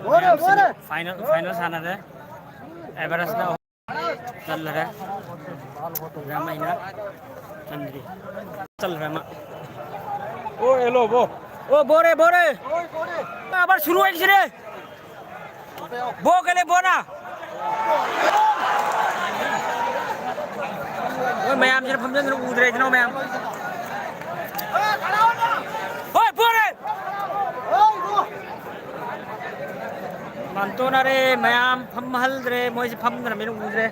Final final साना है Everest ना चल रहा है रामायण चंद्री चल रहा है ओ हेलो वो ओ बोरे बोरे আবার শুরু হয়েছে রে বো গেলে বো না ওই ম্যাম যেন ফমজন উদরে যেন ম্যাম ওই बोरे manto na re mayam phamhal re moi se pham na me udre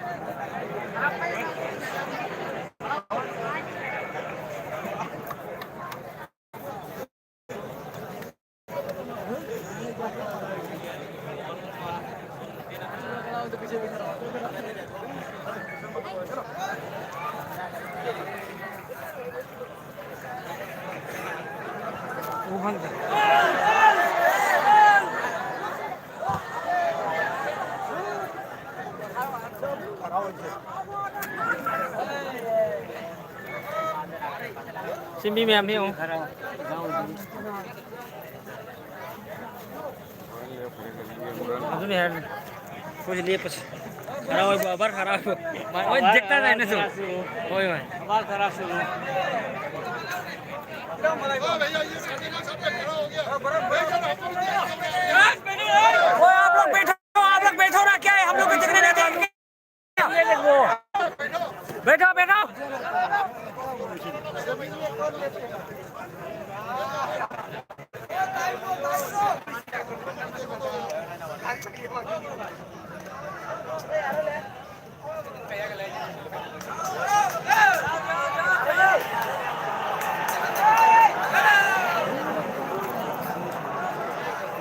Simbi ma'am hi hong अजून यार कुछ लिए कुछ खराब हो बाबर खराब हो ओए देखता नहीं ना तू ओए भाई बाल खराब से ओए आप लोग बैठो ना क्या है हम लोग देखने नहीं देंगे बैठो बैठो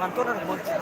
mantul dan bocil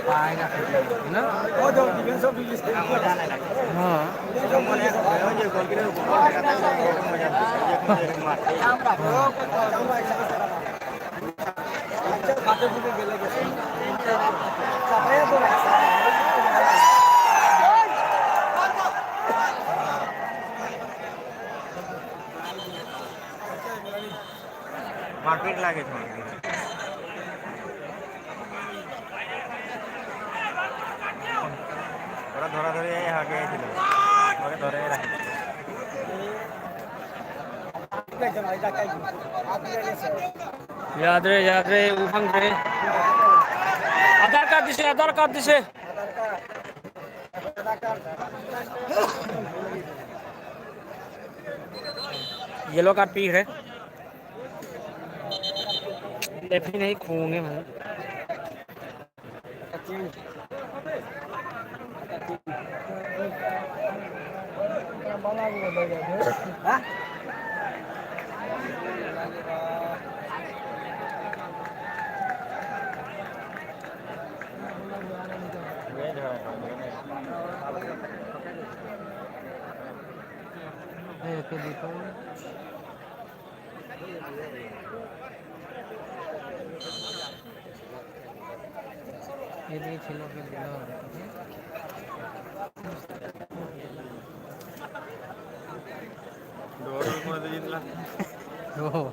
पाएगा ना वो जो डिफेंस ऑफ इंग्लिश हाँ মারপিট লাগে তো ওরা ধরাধরি আগে ছিল ওরা ধরে রাখছিল याद रे उफांग रे आधार कार्ड दिसे येलो कार्ड पी है लेफ्ट नहीं खूंगे मतलब ये भी छिलो के दिलो डोर मध्ये जिंकला हो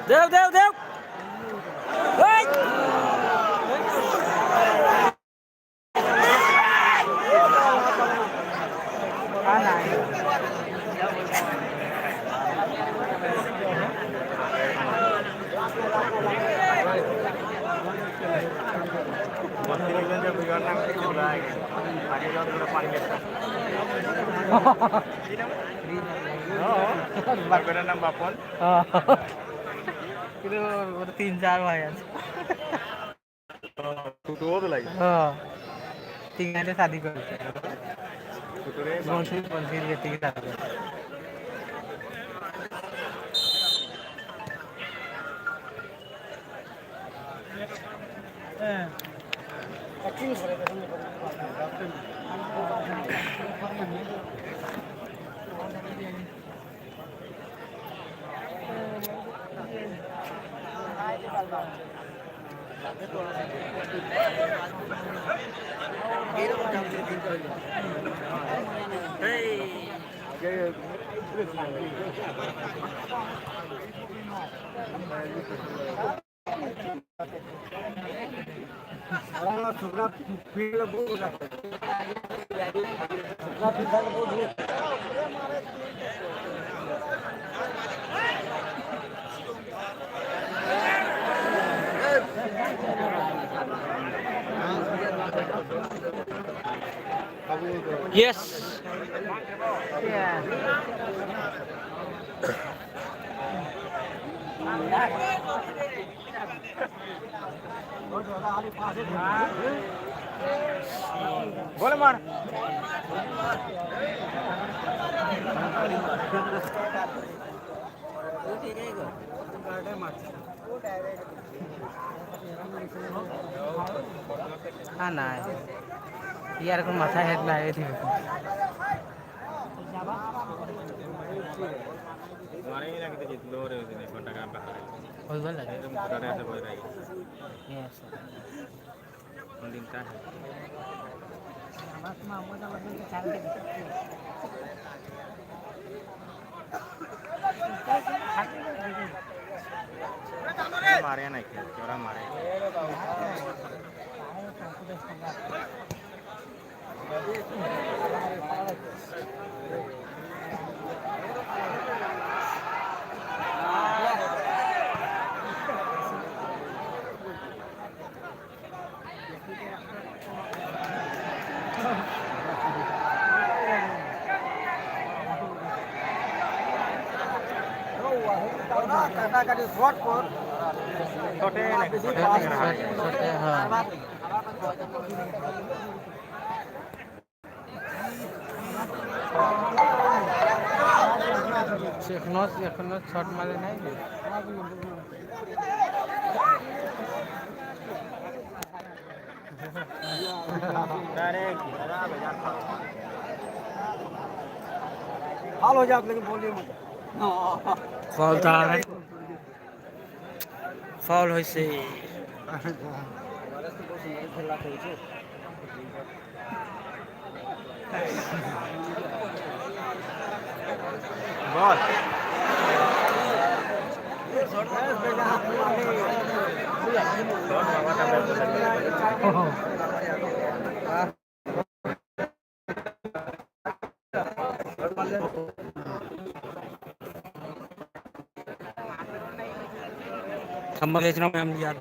देव देव देव नाम बापन itu bertinjar lah ya tutur lagi tinggal ada tadi kok konsir ke tiga Yes. Yeah. बोले मार हाँ ना यार को माथा हेड लाए थे मारे ही लगे थे दो रहे थे घंटा काम पे होई बोल लगे एकदम डरे से बोल रही यस दिन का है मारे नहीं खेल चोरा मारे छोटे हाँ এখনো শট মারে নাই हाल हो जाए आप लेकिन बोलिए मत ফাউল তা নাই ফাউল হইছে खेला खेलছে बॉल खम्बा बेचना मैं हम यार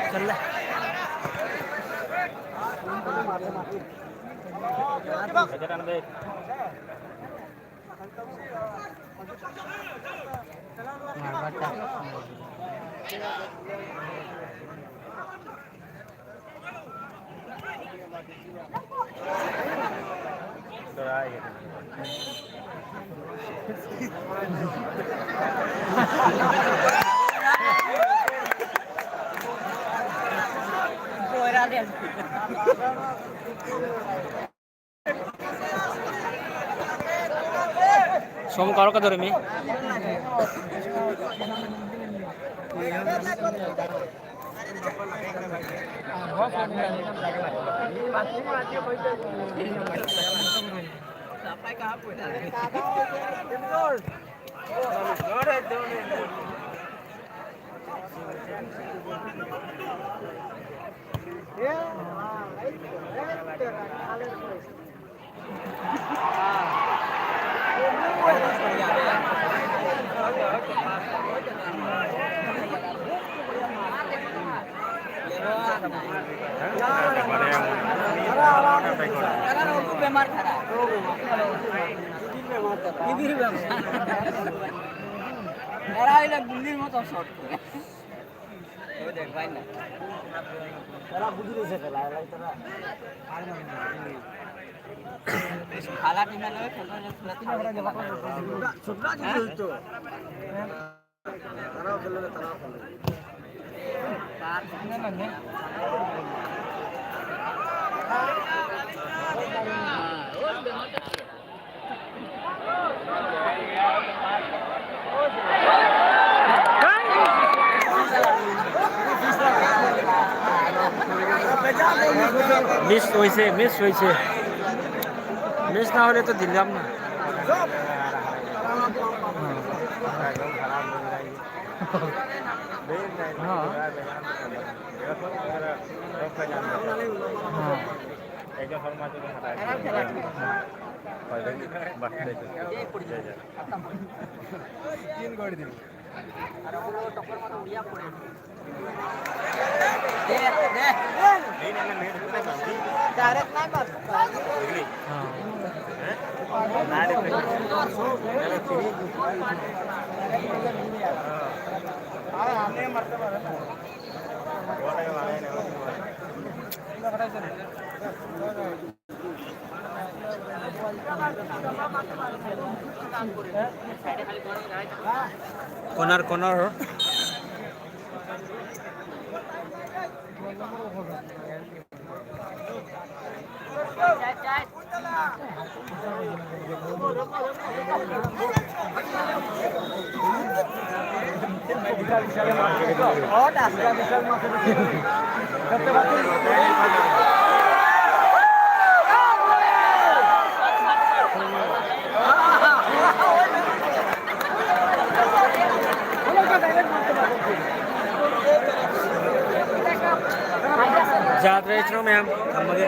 चल ले सोम करो का धरे मी बेमार खड़ा टीवी बेमार এরা গুল্লির মতো শট করে ও দেখ ভাই না तेरा बुद्धि से खेला है तेरा खाला टीम में लगे खेलना जो खेलता सुपरा जी खेलतो तनाव खेल ले तनाव खेल पार ने ने মিস হইছে মিস না হলে তো দিলাম না डायरेक्ट नहीं मार কর্নার जात रहे इतना मैम हम आगे